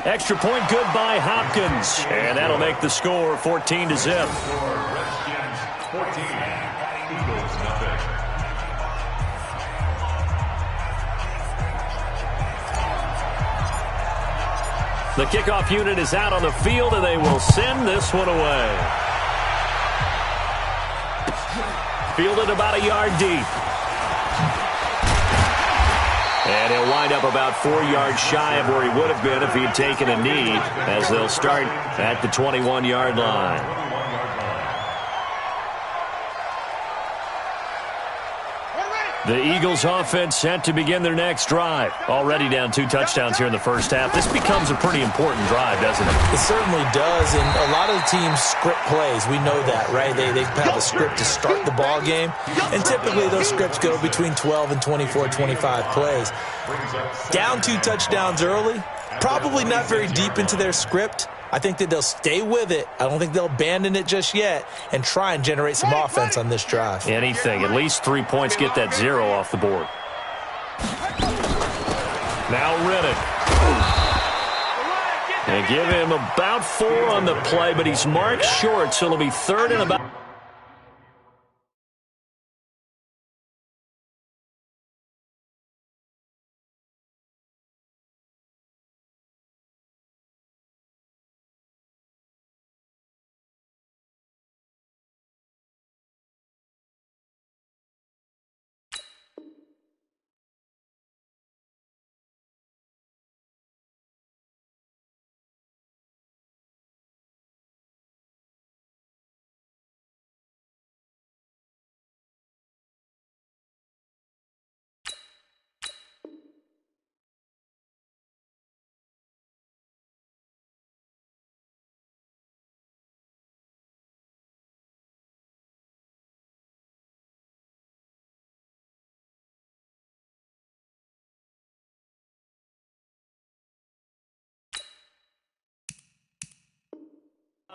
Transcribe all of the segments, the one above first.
Extra point good by Hopkins. And that'll make the score 14-0. Redskins 14, Eagles nothing. The kickoff unit is out on the field, and they will send this one away. Fielded about a yard deep. And he'll wind up about 4 yards shy of where he would have been if he'd taken a knee, as they'll start at the 21-yard line. The Eagles offense set to begin their next drive. Already down 2 touchdowns here in the first half. This becomes a pretty important drive, doesn't it? It certainly does, and a lot of the teams script plays. We know that, right? They have a script to start the ball game, and typically those scripts go between 12 and 24, 25 plays. Down 2 touchdowns early, probably not very deep into their script. I think that they'll stay with it. I don't think they'll abandon it just yet and try and generate some offense on this drive. Anything. At least 3 points, get that 0 off the board. Now Riddick. And give him about 4 on the play, but he's marked short, so it'll be 3rd and about...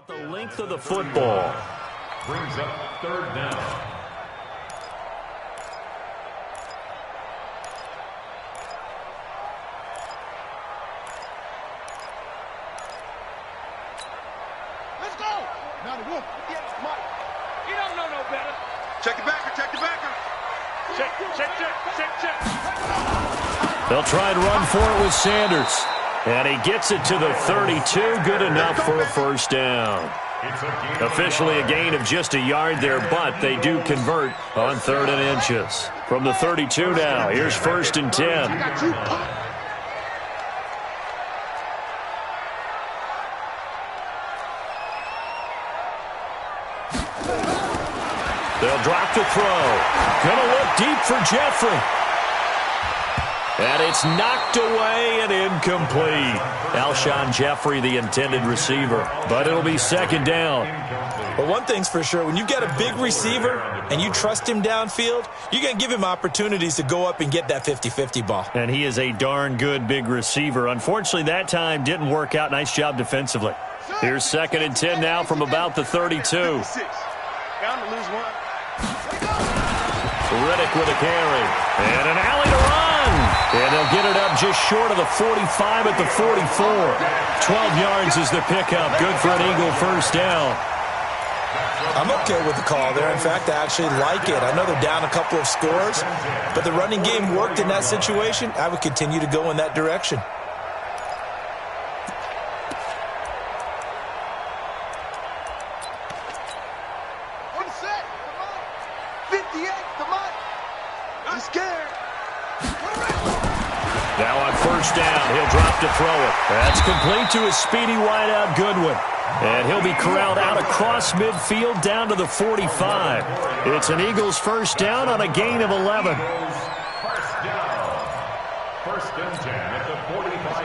The length of the football brings up 3rd down. Let's go. Now the wolf. Yes, Mike. You don't know no better. Check the backer. Check the backer. Check. They'll try and run for it with Sanders. And he gets it to the 32. Good enough for a 1st down. Officially a gain of just a yard there, but they do convert on 3rd and inches. From the 32 now, here's 1st and 10. They'll drop the throw. Gonna look deep for Jeffrey. And it's knocked away and incomplete. Alshon Jeffrey, the intended receiver. But it'll be 2nd down. But one thing's for sure, when you've got a big receiver and you trust him downfield, you're going to give him opportunities to go up and get that 50-50 ball. And he is a darn good big receiver. Unfortunately, that time didn't work out. Nice job defensively. Here's 2nd and 10 now from about the 32. Bound to lose one. Riddick with a carry. And an alley to run. And they'll get it up just short of the 45 at the 44. 12 yards is the pickup. Good for an Eagle 1st down. I'm okay with the call there. In fact, I actually like it. I know they're down a couple of scores, but the running game worked in that situation. I would continue to go in that direction. On set. 58. Come on. I'm scared. Now on 1st down, he'll drop to throw it. That's complete to his speedy wideout Goodwin. And he'll be corralled out across midfield down to the 45. It's an Eagles 1st down on a gain of 11.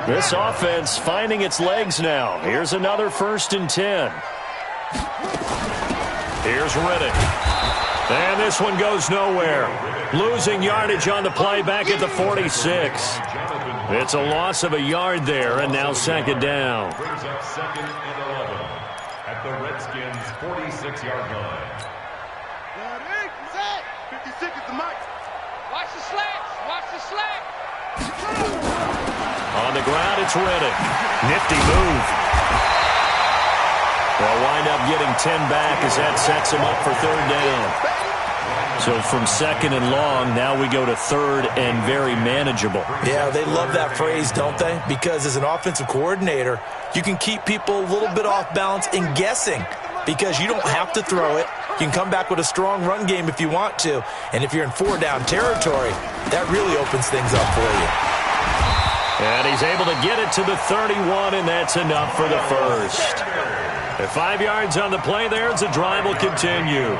This offense finding its legs now. Here's another 1st and 10. Here's Riddick. And this one goes nowhere. Losing yardage on the play back at the 46. It's a loss of a yard there, and now 2nd down. Brings up 2nd and 11 at the Redskins' 46-yard line. 56 is the mic. Watch the slats. Watch the slack. On the ground, it's Riddick. Nifty move. They'll wind up getting 10 back as that sets them up for third down. So from second and long, now we go to third and very manageable. Yeah, they love that phrase, don't they? Because as an offensive coordinator, you can keep people a little bit off balance and guessing because you don't have to throw it. You can come back with a strong run game if you want to. And if you're in four-down territory, that really opens things up for you. And he's able to get it to the 31, and that's enough for the first. At 5 yards on the play there, the drive will continue.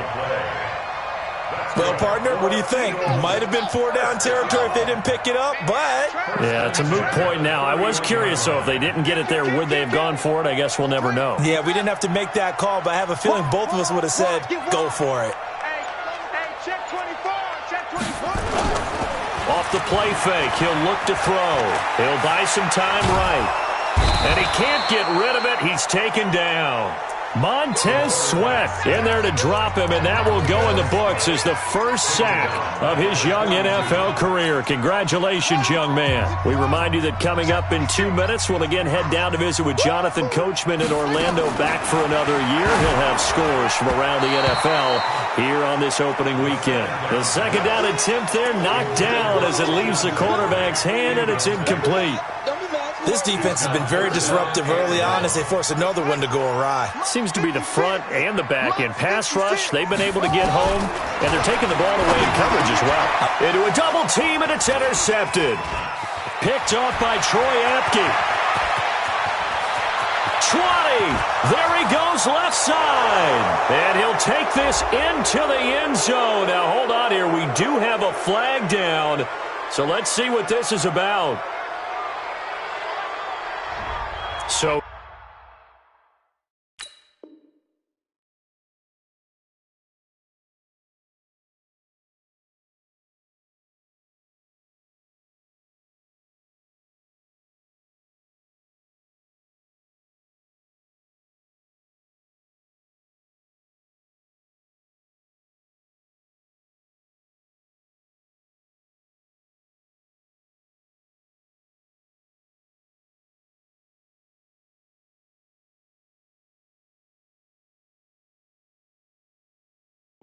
Well, partner, what do you think? Might have been four-down territory if they didn't pick it up, but... Yeah, it's a moot point now. I was curious, though, if they didn't get it there, would they have gone for it? I guess we'll never know. Yeah, we didn't have to make that call, but I have a feeling both of us would have said, go for it. Hey, check 24, check 24. Off the play fake, he'll look to throw. He'll buy some time right. And he can't get rid of it. He's taken down. Montez Sweat in there to drop him, and that will go in the books as the first sack of his young NFL career. Congratulations, young man. We remind you that coming up in 2 minutes, we'll again head down to visit with Jonathan Coachman in Orlando, back for another year. He'll have scores from around the NFL here on this opening weekend. The second down attempt there knocked down as it leaves the quarterback's hand, and it's incomplete. This defense has been very disruptive early on as they force another one to go awry. Seems to be the front and the back in pass rush. They've been able to get home, and they're taking the ball away in coverage as well. Into a double team, and it's intercepted. Picked off by Troy Apke. 20. There he goes left side. And he'll take this into the end zone. Now, hold on here. We do have a flag down. So let's see what this is about. So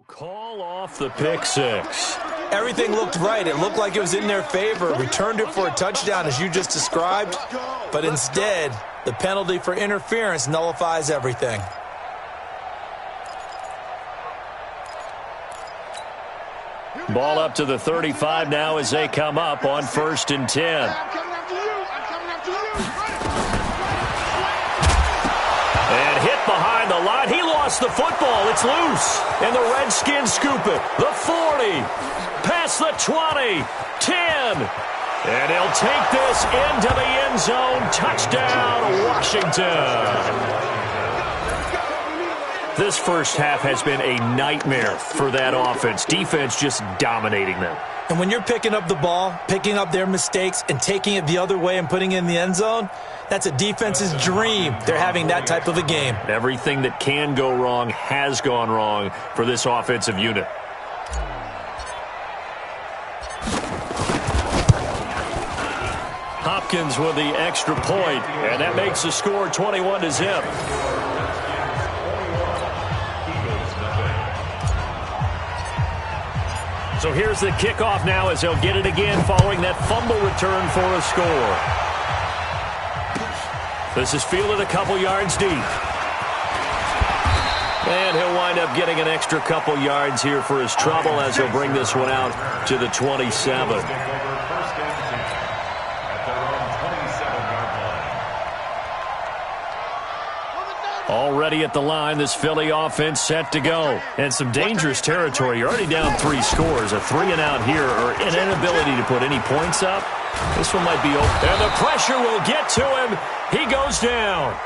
call off the pick six. Everything looked right. It looked like it was in their favor. Returned it for a touchdown, as you just described. But instead, the penalty for interference nullifies everything. Ball up to the 35 now as they come up on 1st and 10. I'm coming after you. I'm coming after you. And hit behind the line. He lost the football. It's loose. And the Redskins scoop it. The 40. Past the 20. 10. And he'll take this into the end zone. Touchdown, Washington. This first half has been a nightmare for that offense. Defense just dominating them. And when you're picking up the ball, picking up their mistakes, and taking it the other way and putting it in the end zone, that's a defense's dream. They're having that type of a game. Everything that can go wrong has gone wrong for this offensive unit. Hopkins with the extra point, and that makes the score 21-0. So here's the kickoff now as they'll get it again following that fumble return for a score. This is fielded a couple yards deep. And he'll wind up getting an extra couple yards here for his trouble as he'll bring this one out to the 27. Already at the line, this Philly offense set to go. And some dangerous territory. You're already down 3 scores. A 3-and-out here, or an inability to put any points up. This one might be open. And the pressure will get to him. He goes down.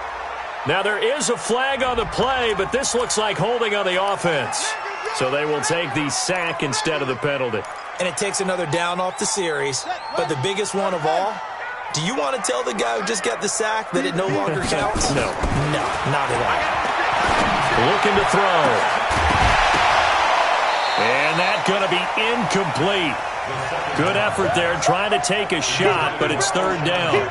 Now, there is a flag on the play, but this looks like holding on the offense. So they will take the sack instead of the penalty. And it takes another down off the series. But the biggest one of all, do you want to tell the guy who just got the sack that it no longer counts? No. No, not at all. Looking to throw. And that's going to be incomplete. Good effort there trying to take a shot, but it's 3rd down.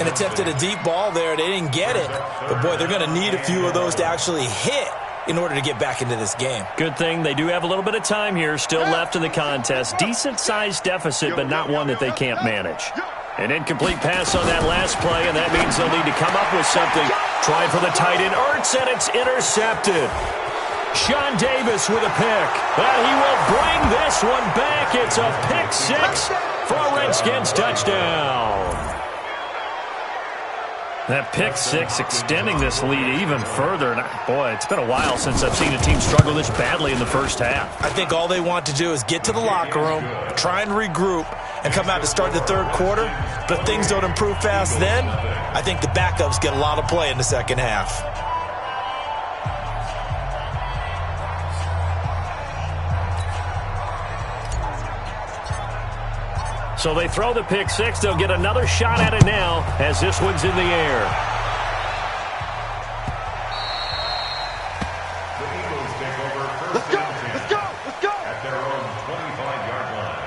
and attempted a deep ball there. They didn't get it. But, boy, they're going to need a few of those to actually hit in order to get back into this game. Good thing they do have a little bit of time here still left in the contest. Decent-sized deficit, but not one that they can't manage. An incomplete pass on that last play, and that means they'll need to come up with something. Trying for the tight end, Ertz, and it's intercepted. Sean Davis with a pick, and he will bring this one back. It's a pick six for a Redskins touchdown. That pick six extending this lead even further. And boy, it's been a while since I've seen a team struggle this badly in the first half. I think all they want to do is get to the locker room, try and regroup, and come out to start the third quarter. But if things don't improve fast then, I think the backups get a lot of play in the second half. So they throw the pick six. They'll get another shot at it now as this one's in the air. The Eagles take over first and 10. Let's go! At their own 25-yard line.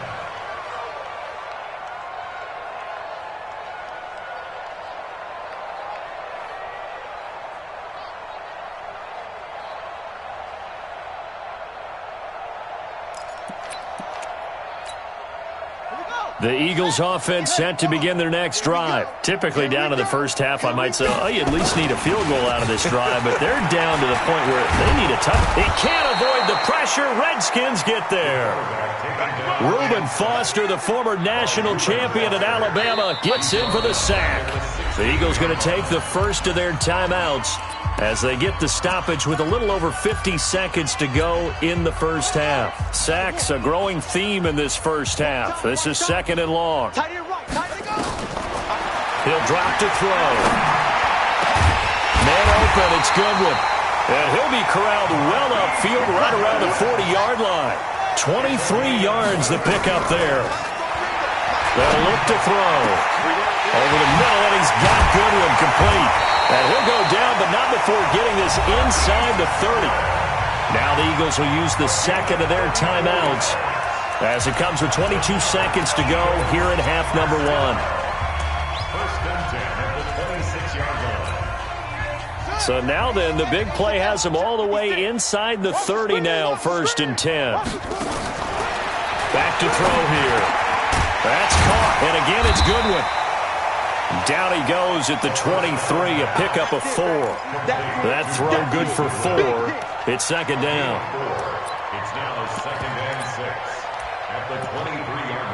The Eagles offense set to begin their next drive. Typically down to the first half, I might say, oh, you at least need a field goal out of this drive, but they're down to the point where they need a touchdown. He can't avoid the pressure. Redskins get there. Reuben Foster, the former national champion at Alabama, gets in for the sack. The Eagles going to take the first of their timeouts as they get the stoppage with a little over 50 seconds to go in the first half. Sacks, a growing theme in this first half. This is second and long. Tight end right, tight end go. He'll drop to throw. Man open, it's Goodwin. And he'll be corralled well upfield right around the 40-yard line. 23 yards the pickup there. They'll look to throw. Over the middle, and he's got Goodwin complete. And he'll go down, but not before getting this inside the 30. Now the Eagles will use the second of their timeouts as it comes with 22 seconds to go here in half number one. First and 10 at the 26-yard line. So now then, the big play has them all the way inside the 30 now, first and 10. Back to throw here. That's caught, and again it's Goodwin. Down he goes at the 23, a pickup of 4. That throw good for 4. It's second down. It's now second and 6 at the 23-yard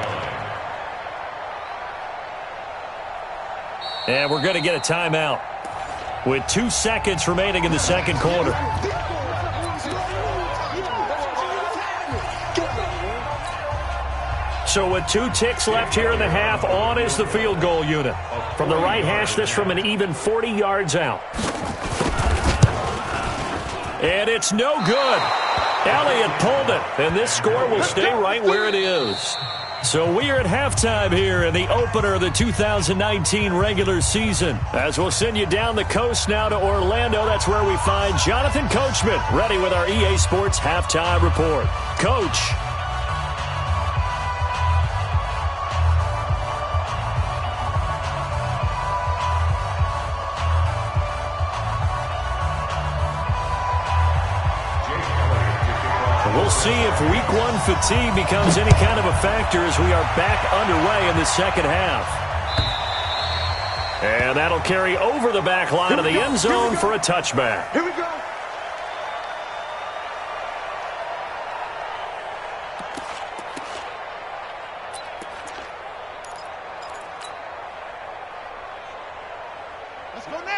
line. And we're going to get a timeout with 2 seconds remaining in the second quarter. So with 2 ticks left here in the half, on is the field goal unit. From the right hash, this from an even 40 yards out. And it's no good. Elliott pulled it, and this score will stay right where it is. So we are at halftime here in the opener of the 2019 regular season. As we'll send you down the coast now to Orlando, that's where we find Jonathan Coachman, ready with our EA Sports halftime report. Coach. We'll see if week 1 fatigue becomes any kind of a factor as we are back underway in the second half. And that'll carry over the back line of the end zone for a touchback. Here we go.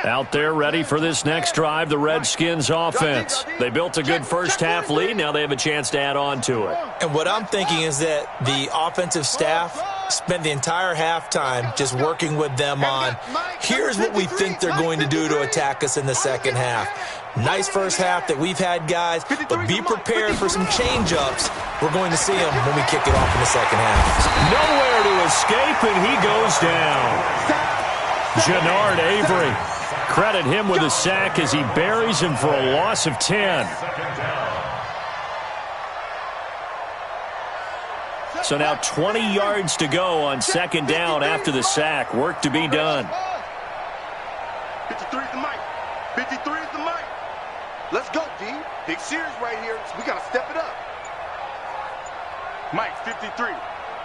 Out there ready for this next drive, the Redskins offense. They built a good first half lead. Now they have a chance to add on to it. And what I'm thinking is that the offensive staff spent the entire halftime just working with them on, here's what we think they're going to do to attack us in the second half. Nice first half that we've had, guys, but be prepared for some change-ups. We're going to see them when we kick it off in the second half. Nowhere to escape, and he goes down. Jannard Avery. Credit him with a sack as he buries him for a loss of 10. So now 20 yards to go on second down after the sack. Work to be done. 53 is the mic. 53 is the mic. Let's go, D. Big series right here. So we got to step it up. Mike, 53.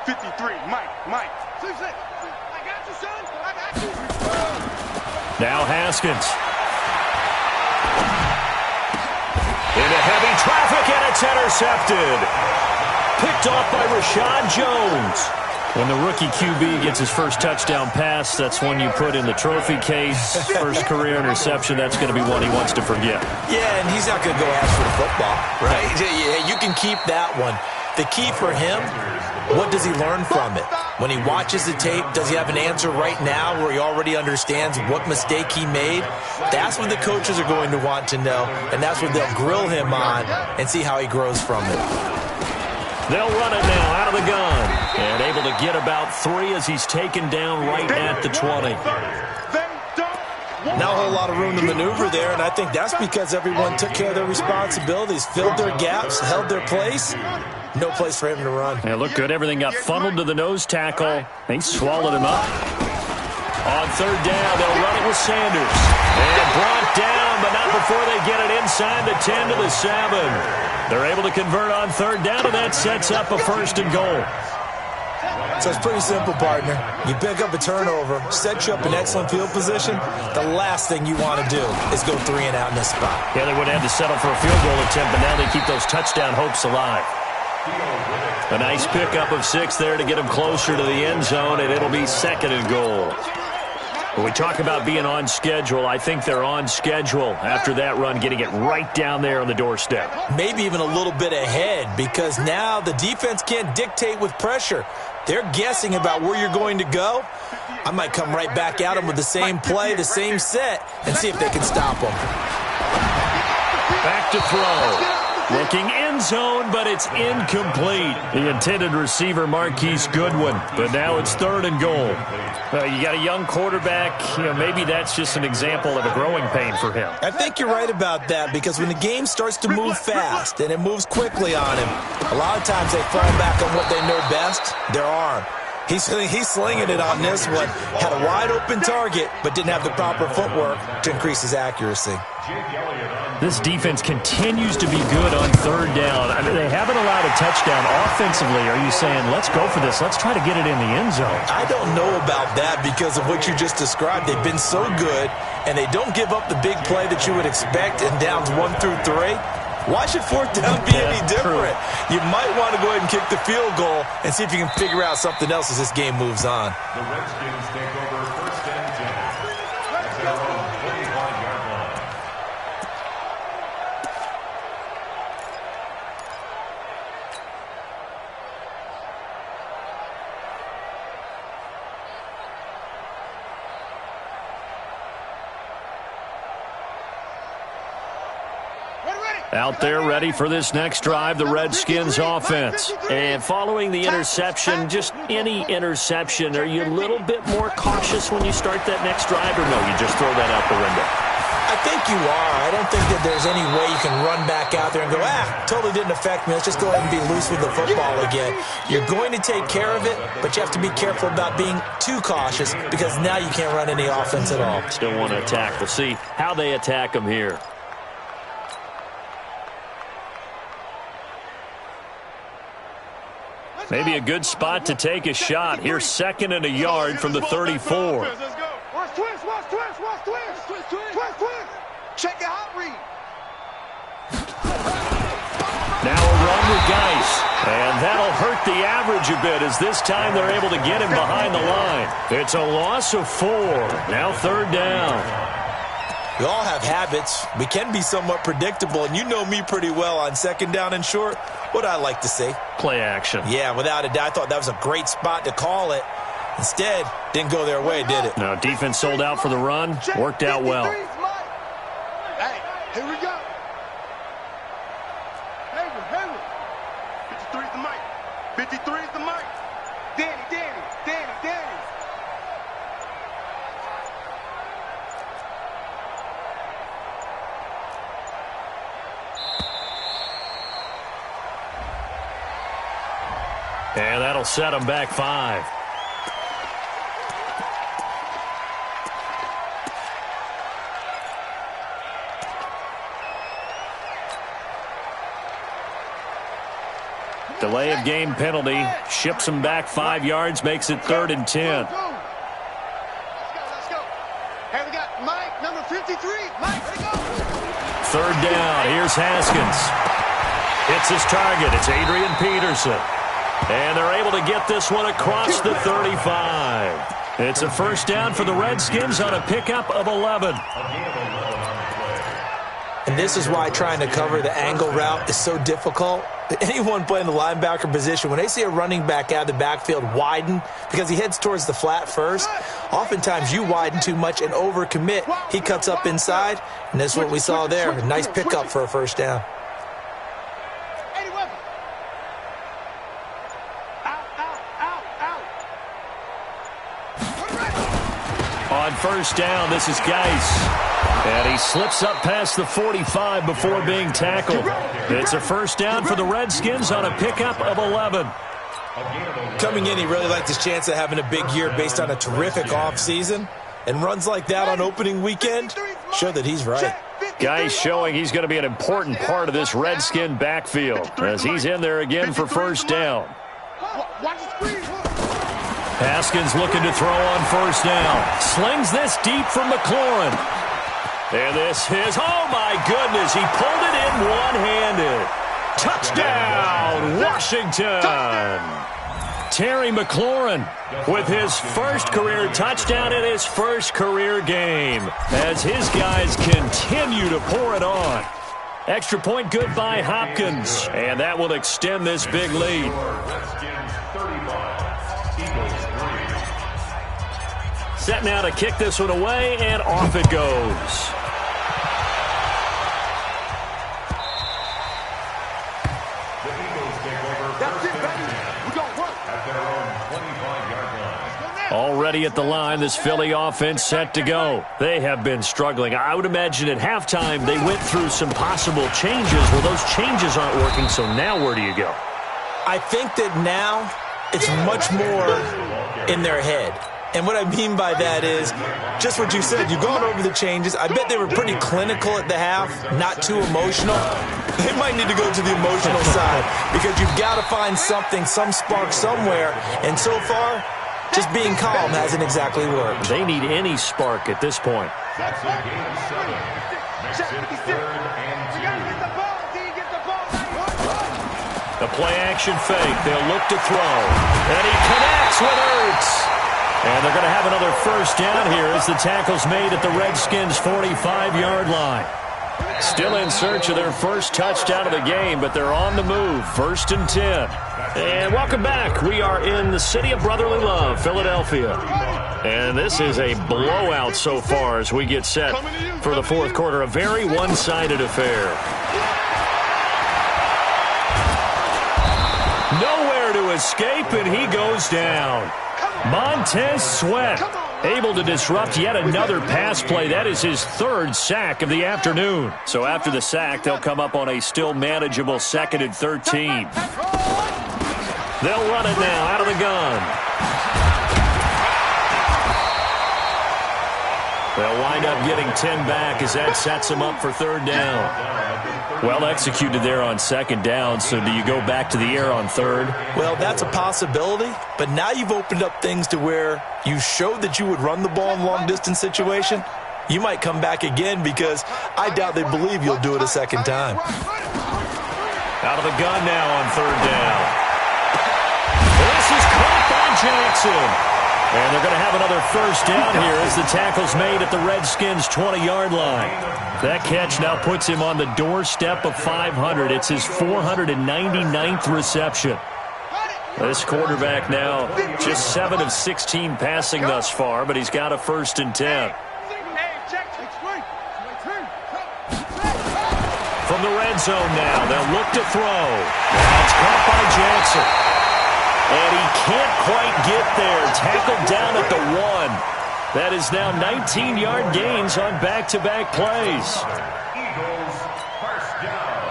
53. Mike. 6-6. I got you, son. I got you. Now Haskins. Into heavy traffic, and it's intercepted. Picked off by Rashad Jones. When the rookie QB gets his first touchdown pass, that's one you put in the trophy case. First career interception, that's going to be one he wants to forget. Yeah, and he's not going to go ask for the football, right? Yeah, you can keep that one. The key for him, what does he learn from it? When he watches the tape, does he have an answer right now where he already understands what mistake he made? That's what the coaches are going to want to know, and that's what they'll grill him on and see how he grows from it. They'll run it now out of the gun. And able to get about 3 as he's taken down right at the 20. Not a whole lot of room to maneuver there, and I think that's because everyone took care of their responsibilities, filled their gaps, held their place. No place for him to run. It looked good. Everything got funneled to the nose tackle. They swallowed him up. On third down, they'll run it with Sanders. And brought down, but not before they get it inside the 10 to the 7. They're able to convert on third down, and that sets up a first and goal. So it's pretty simple, partner. You pick up a turnover, set you up in excellent field position. The last thing you want to do is go 3 and out in this spot. Yeah, they would have to settle for a field goal attempt, but now they keep those touchdown hopes alive. A nice pickup of 6 there to get them closer to the end zone, and it'll be second and goal. When we talk about being on schedule, I think they're on schedule after that run, getting it right down there on the doorstep. Maybe even a little bit ahead, because now the defense can't dictate with pressure. They're guessing about where you're going to go. I might come right back at them with the same play, the same set, and see if they can stop them. Back to throw. Looking end zone, but it's incomplete. The intended receiver, Marquise Goodwin. But now it's third and goal. You got a young quarterback. Maybe that's just an example of a growing pain for him. I think you're right about that, because when the game starts to move fast and it moves quickly on him, a lot of times they fall back on what they know best, their arm. He's slinging it on this one. Had a wide-open target, but didn't have the proper footwork to increase his accuracy. This defense continues to be good on third down. I mean, they haven't allowed a touchdown offensively. Are you saying, let's go for this, let's try to get it in the end zone? I don't know about that because of what you just described. They've been so good, and they don't give up the big play that you would expect in downs 1 through 3. Why should fourth down be any different? You might want to go ahead and kick the field goal and see if you can figure out something else as this game moves on. The Redskins take over first and 10. At their own 25-yard line. Out there ready for this next drive, the Redskins offense. And following the interception, just any interception, are you a little bit more cautious when you start that next drive, or no, you just throw that out the window? I think you are. I don't think that there's any way you can run back out there and go, totally didn't affect me. Let's just go ahead and be loose with the football again. You're going to take care of it, but you have to be careful about being too cautious because now you can't run any offense at all. Still want to attack. We'll see how they attack them here. Maybe a good spot to take a shot. Here's second and a yard from the 34. Watch twist, watch twist, watch twist. Twist. Check your hot read. Now a run with Geis. And that'll hurt the average a bit as this time they're able to get him behind the line. It's a loss of 4. Now third down. We all have habits. We can be somewhat predictable, and you know me pretty well on second down and short. What I like to say? Play action. Yeah, without a doubt. I thought that was a great spot to call it. Instead, didn't go their way, did it? No, defense sold out for the run. Worked out well. Hey, here we go. Hayward. 53 is the mic. 53 is the mic. Danny. And that'll set them back 5. Delay of game penalty. Ships him back 5 yards. Makes it 3rd and 10. Let's go. Hey, we got Mike, number 53. Mike, let's go. 3rd down. Here's Haskins. Hits his target. It's Adrian Peterson. And they're able to get this one across the 35. It's a 1st down for the Redskins on a pickup of 11. And this is why trying to cover the angle route is so difficult. Anyone playing the linebacker position, when they see a running back out of the backfield widen because he heads towards the flat first, oftentimes you widen too much and overcommit. He cuts up inside, and that's what we saw there. A nice pickup for a 1st down. On 1st down, this is Geis. And he slips up past the 45 before being tackled. It's a 1st down for the Redskins on a pickup of 11. Coming in, he really liked his chance of having a big year based on a terrific offseason. And runs like that on opening weekend show that he's right. Geis showing he's going to be an important part of this Redskin backfield as he's in there again for 1st down. Watch the screen. Haskins looking to throw on 1st down. Slings this deep from McLaurin. And this is, oh my goodness, he pulled it in one-handed. Touchdown, Washington. Terry McLaurin with his 1st career touchdown in his 1st career game as his guys continue to pour it on. Extra point good by Hopkins, and that will extend this big lead. Set now to kick this one away, and off it goes. Already at the line, this Philly offense set to go. They have been struggling. I would imagine at halftime they went through some possible changes. Well, those changes aren't working, so now where do you go? I think that now it's much more in their head. And what I mean by that is just what you said. You've gone over the changes. I bet they were pretty clinical at the half, not too emotional. They might need to go to the emotional side because you've got to find something, some spark somewhere. And so far, just being calm hasn't exactly worked. They need any spark at this point. That's a gain of 7. Makes it 3rd and 2. The play action fake. They'll look to throw. And he connects with Ertz. And they're going to have another 1st down here as the tackle's made at the Redskins' 45-yard line. Still in search of their 1st touchdown of the game, but they're on the move. 1st and 10. And welcome back. We are in the city of brotherly love, Philadelphia. And this is a blowout so far as we get set for the 4th quarter. A very one-sided affair. Nowhere to escape, and he goes down. Montez Sweat able to disrupt yet another pass play. That is his 3rd sack of the afternoon. So after the sack, they'll come up on a still manageable 2nd and 13. They'll run it now out of the gun. They'll wind up getting 10 back as that sets them up for 3rd down. Well executed there on 2nd down, so do you go back to the air on 3rd? Well, that's a possibility, but now you've opened up things to where you showed that you would run the ball in a long-distance situation. You might come back again because I doubt they believe you'll do it a 2nd time. Out of the gun now on 3rd down. This is caught by Jackson. And they're going to have another 1st down here as the tackle's made at the Redskins' 20-yard line. That catch now puts him on the doorstep of 500. It's his 499th reception. This quarterback now just 7 of 16 passing thus far, but he's got a 1st and 10. From the red zone now, they'll look to throw. That's caught by Jackson. And he can't quite get there. Tackled down at the 1. That is now 19-yard gains on back-to-back plays. Eagles, 1st down.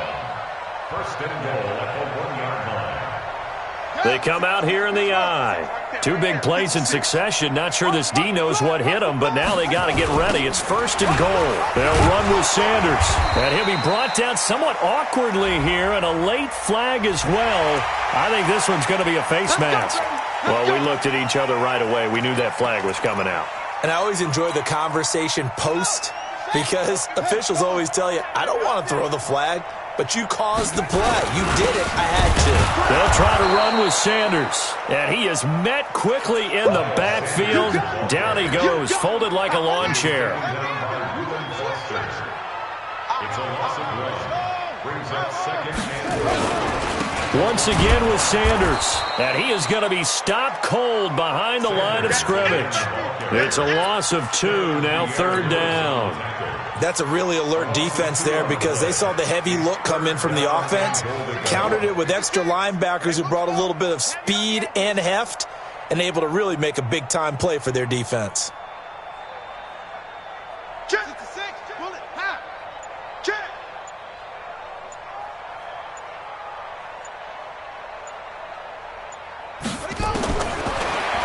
1st and goal at the 1-yard line. They come out here in the I. Two big plays in succession. Not sure this D knows what hit him, but now they got to get ready. It's 1st and goal. They'll run with Sanders. And he'll be brought down somewhat awkwardly here, and a late flag as well. I think this one's going to be a face mask. Well, we looked at each other right away. We knew that flag was coming out. And I always enjoy the conversation post, because officials always tell you, I don't want to throw the flag, but you caused the play. You did it. I had to. They'll try to run with Sanders. And he is met quickly in the backfield. Down he goes, folded like a lawn chair. It's a loss of 1. Brings up 2nd and 1. Once again with Sanders. And he is going to be stopped cold behind the line of scrimmage. It's a loss of 2, now 3rd down. That's a really alert defense there, because they saw the heavy look come in from the offense, countered it with extra linebackers who brought a little bit of speed and heft, and able to really make a big-time play for their defense. Check. 6, pull it, half. Check.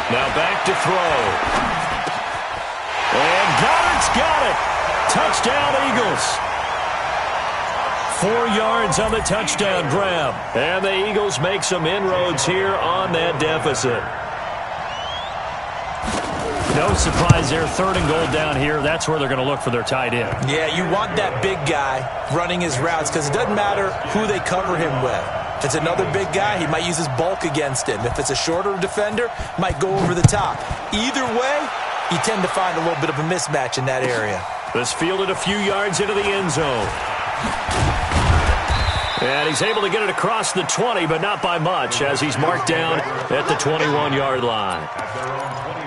Now back to throw. And Goddard's got it. Touchdown, Eagles. 4 yards on the touchdown grab. And the Eagles make some inroads here on that deficit. No surprise there. 3rd and goal down here. That's where they're going to look for their tight end. Yeah, you want that big guy running his routes, because it doesn't matter who they cover him with. If it's another big guy, he might use his bulk against him. If it's a shorter defender, might go over the top. Either way, you tend to find a little bit of a mismatch in that area. This fielded a few yards into the end zone. And he's able to get it across the 20, but not by much, as he's marked down at the 21-yard line. At their own 21-yard line.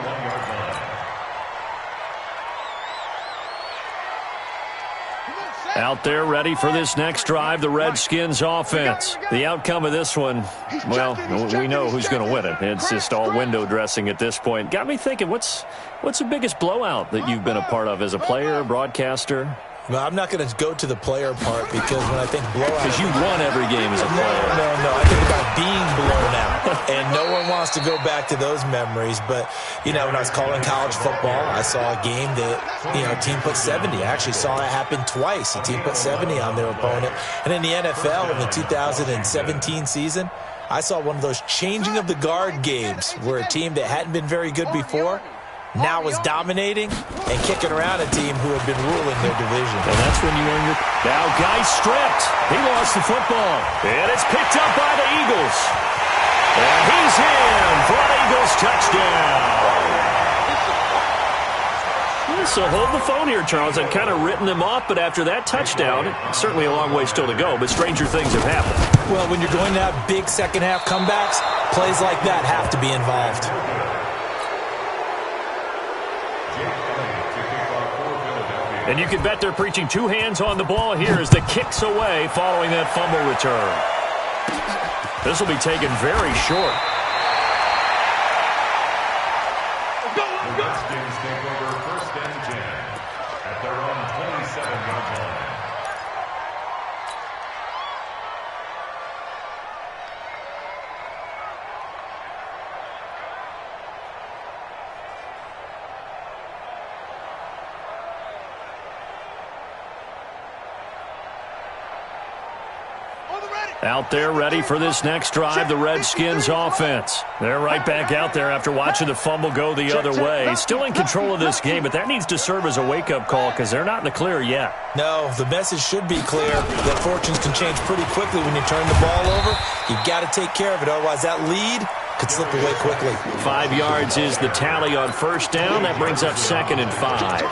Out there ready for this next drive, the Redskins offense. The outcome of this one, well, we know who's going to win it. It's just all window dressing at this point. Got me thinking, what's the biggest blowout that you've been a part of as a player, broadcaster? Well, I'm not going to go to the player part, because when I think blowout... Because you won every game as a player. No. I think about being blown out. And no one wants to go back to those memories. But, when I was calling college football, I saw a game that, a team put 70. I actually saw it happen twice. A team put 70 on their opponent. And in the NFL, in the 2017 season, I saw one of those changing of the guard games where a team that hadn't been very good before now was dominating and kicking around a team who had been ruling their division. And that's when you earn your... Now, guy stripped. He lost the football. And it's picked up by the Eagles. And he's in for an Eagles touchdown. So hold the phone here, Charles. I've kind of written them off, but after that touchdown, certainly a long way still to go, but stranger things have happened. Well, when you're going to have big second-half comebacks, plays like that have to be involved. And you can bet they're preaching 2 hands on the ball here as the kick's away following that fumble return. This will be taken very short. The Redskins take over 1st and 10 at their own 27-yard line. Out there ready for this next drive, the Redskins offense. They're right back out there after watching the fumble go the other way. Still in control of this game, but that needs to serve as a wake-up call because they're not in the clear yet. No, the message should be clear that fortunes can change pretty quickly when you turn the ball over. You've got to take care of it, otherwise that lead could slip away quickly. 5 yards is the tally on 1st down. That brings up 2nd and 5.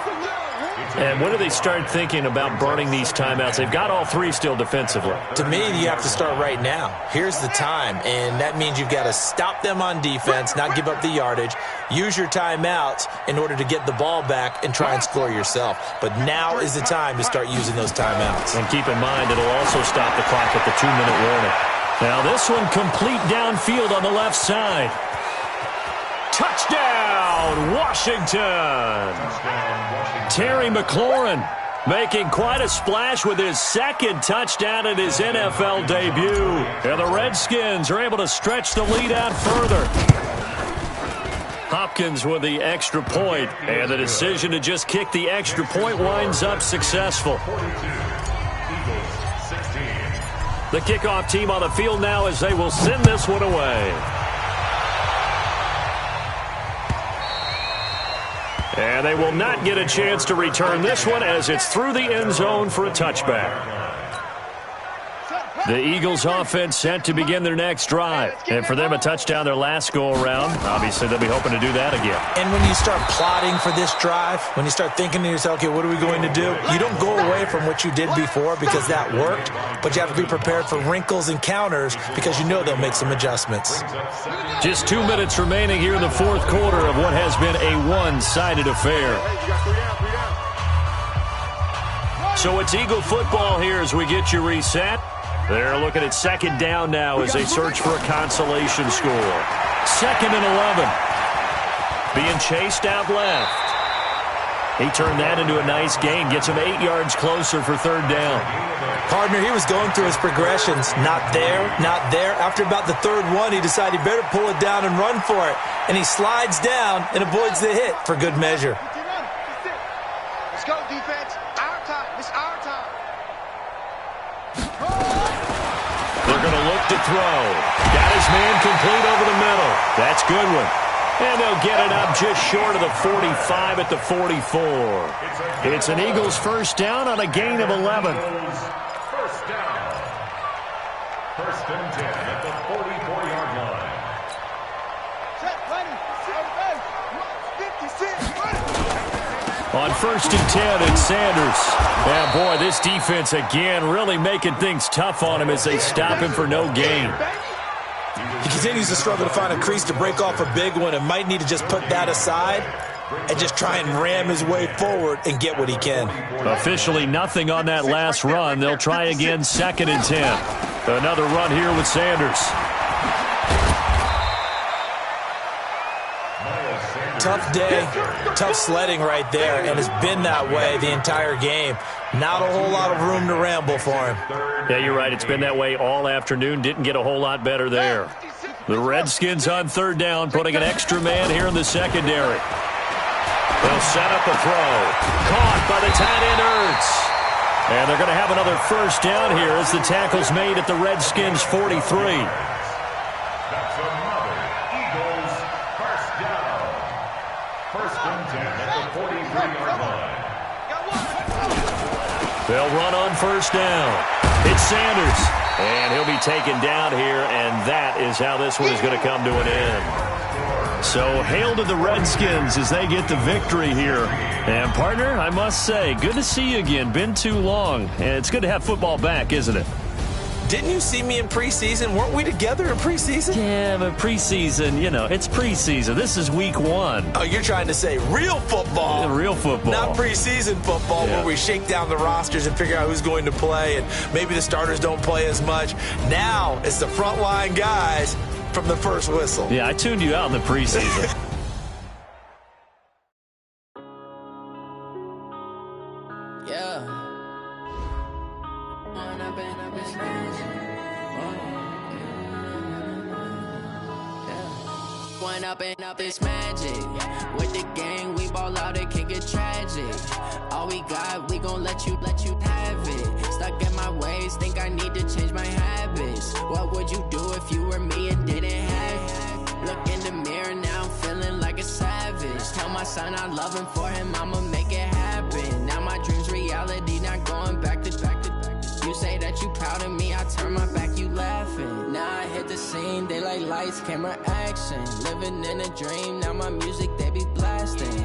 And when do they start thinking about burning these timeouts? They've got all 3 still defensively. To me, you have to start right now. Here's the time, and that means you've got to stop them on defense, not give up the yardage, use your timeouts in order to get the ball back and try and score yourself. But now is the time to start using those timeouts. And keep in mind, it'll also stop the clock at the 2-minute warning. Now this one complete downfield on the left side. Touchdown, Washington! Terry McLaurin making quite a splash with his 2nd touchdown in his NFL debut. And the Redskins are able to stretch the lead out further. Hopkins with the extra point, and the decision to just kick the extra point winds up successful. The kickoff team on the field now as they will send this one away. And they will not get a chance to return this one as it's through the end zone for a touchback. The Eagles offense set to begin their next drive. And for them, a touchdown their last go-around. Obviously, they'll be hoping to do that again. And when you start plotting for this drive, when you start thinking to yourself, okay, what are we going to do? You don't go away from what you did before because that worked, but you have to be prepared for wrinkles and counters because you know they'll make some adjustments. Just 2 minutes remaining here in the fourth quarter of what has been a one-sided affair. So it's Eagle football here as we get you reset. They're looking at second down now as they search for a consolation score. 2nd and 11. Being chased out left. He turned that into a nice gain. Gets him 8 yards closer for 3rd down. Partner, he was going through his progressions. Not there, not there. After about the 3rd one, he decided he better pull it down and run for it. And he slides down and avoids the hit for good measure. Let's go, defense. Our time. It's our time. They're going to look to throw. Got his man complete over the middle. That's good one. And they'll get it up just short of the 45 at the 44. It's an Eagles first down on a gain of 11. First down. 1st and 10 at the 44-yard line. On 1st and 10, it's Sanders. Yeah, boy, this defense again really making things tough on him as they stop him for no gain. He continues to struggle to find a crease to break off a big one and might need to just put that aside and just try and ram his way forward and get what he can. Officially nothing on that last run. They'll try again 2nd and 10. Another run here with Sanders. Tough day, tough sledding right there, and it's been that way the entire game. Not a whole lot of room to ramble for him. Yeah, you're right. It's been that way all afternoon. Didn't get a whole lot better there. The Redskins on 3rd down, putting an extra man here in the secondary. They'll set up a throw. Caught by the tight end, Ertz. And they're going to have another first down here as the tackle's made at the Redskins' 43. That's another Eagles first down. 1st and 10 at the 43-yard line. They'll run on first down. It's Sanders. And he'll be taken down here, and that is how this one is going to come to an end. So hail to the Redskins as they get the victory here. And, partner, I must say, good to see you again. Been too long. And it's good to have football back, isn't it? Didn't you see me in preseason? Weren't we together in preseason? Yeah, but preseason, you know, it's preseason. This is week 1. Oh, you're trying to say real football. Real football. Not preseason football where we shake down the rosters and figure out who's going to play, and maybe the starters don't play as much. Now it's the frontline guys from the first whistle. Yeah, I tuned you out in the preseason. Up this magic with the gang, we ball out, it can get tragic. All we got, we gon' let you have it. Stuck in my ways, think I need to change my habits. What would you do if you were me and didn't have it? Look in the mirror now, I'm feeling like a savage. Tell my son I love him, for him I'ma make it happen. Now my dreams reality, not going back to back. You say that you proud of me, I turn my back, you laughing. Now I hit the scene, they like lights, camera, action. Living in a dream, now my music, they be blasting.